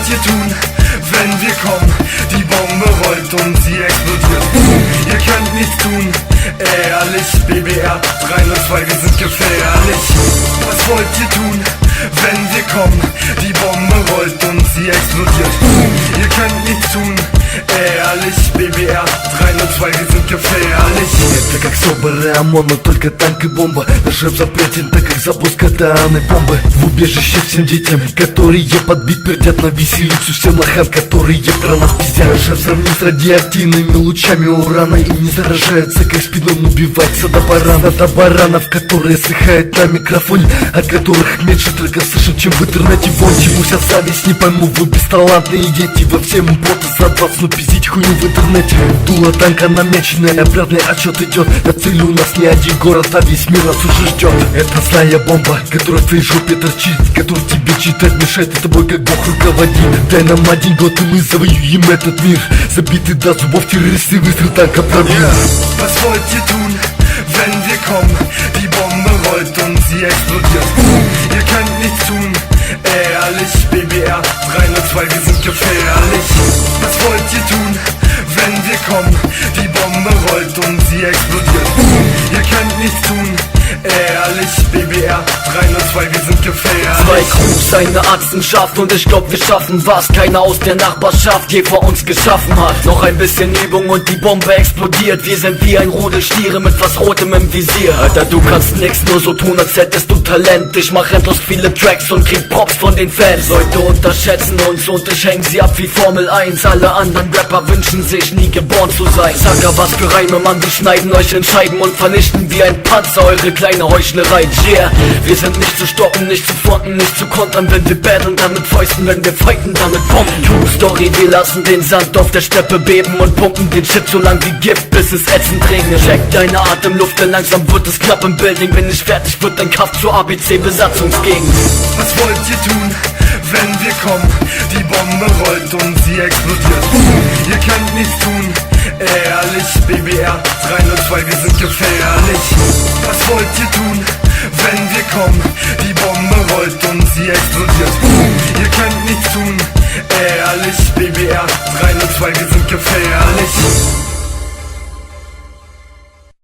ihr tun, wenn wir kommen? Die Bombe rollt und sie explodiert. Ihr könnt nichts tun, ehrlich. BBR 302, wir sind gefährlich. Was wollt ihr tun, wenn wir kommen? Die Bombe rollt und sie explodiert. Ihr könnt nichts tun, ehrlich. BBR 302, wir sind gefährlich. Это как соборы ОМОН, но только танк и бомба. Наш рэп запретен, так как запуск атомной бомбы. В убежище всем детям, которые подбить пердят, на виселицу всем лохам, которые про нас пиздят. Наш рэп сравним с радиоактивными лучами урана и не заражаются, как спидом убивается до баранов, которые слыхают на микрофоне, от которых меньше только слышат, чем в интернете. Вон чему вся зависть, не пойму, вы бесталантные дети. Во всем боты за 20, но пиздить хуйню в интернете. Дуло танка намеченное, обратный отчет идет. На цели у нас не один город, а весь мир нас уже ждет. Это злая бомба, которая в твоей жопе торчит, которая тебе читать мешает, и тобой как бог руководит. Дай нам один год, и мы завоюем этот мир. Забитый до зубов террористы, выстрел танка пробил. Was wollt ihr tun, wenn wir kommen? Die Bombe rollt und sie explodiert. Ihr könnt nichts tun, ehrlich. BBR 302, wir sind gefährlich. Was wollt ihr tun, wenn wir kommen? Die Bombe rollt und sie explodiert. Ihr könnt nichts tun, ehrlich. BBR 302, wir sind gefährlich. Zwei Crews, eine Arztenschaft und ich glaub wir schaffen was keiner aus der Nachbarschaft je vor uns geschaffen hat. Noch ein bisschen Übung und die Bombe explodiert. Wir sind wie ein Rudel Stiere mit was Rotem im Visier. Alter, du kannst nix, nur so tun, als hättest du Talent. Ich mach endlos viele Tracks und krieg Props von den Fans. Leute unterschätzen uns und ich häng sie ab wie Formel 1. Alle anderen Rapper wünschen sich nie geboren zu sein. Sag ja was für Reime, Mann, wir schneiden euch in Scheiben und vernichten wie ein Panzer eure kleine Heuchlerei. Yeah, wir sind nicht zu stoppen, nicht zu fronten, nicht zu kontern. Wenn wir battlen, dann mit Fäusten, wenn wir fighten, dann mit Bomben. True Story, wir lassen den Sand auf der Steppe beben und pumpen den Shit so lang wie Gift, bis es ätzend regnet. Check deine Atemluft, denn langsam wird es knapp im Building. Bin ich fertig, wird dein Kampf zur ABC-Besatzungsgegend. Was wollt ihr tun, wenn wir kommen? Die Bombe rollt und sie explodiert. Ihr könnt nichts tun, ehrlich. BBR 302, wir sind gefährlich. Was wollt ihr tun, wenn wir kommen? Die Bombe rollt und sie explodiert. Ihr könnt nichts tun, ehrlich. BBR 302, wir sind gefährlich.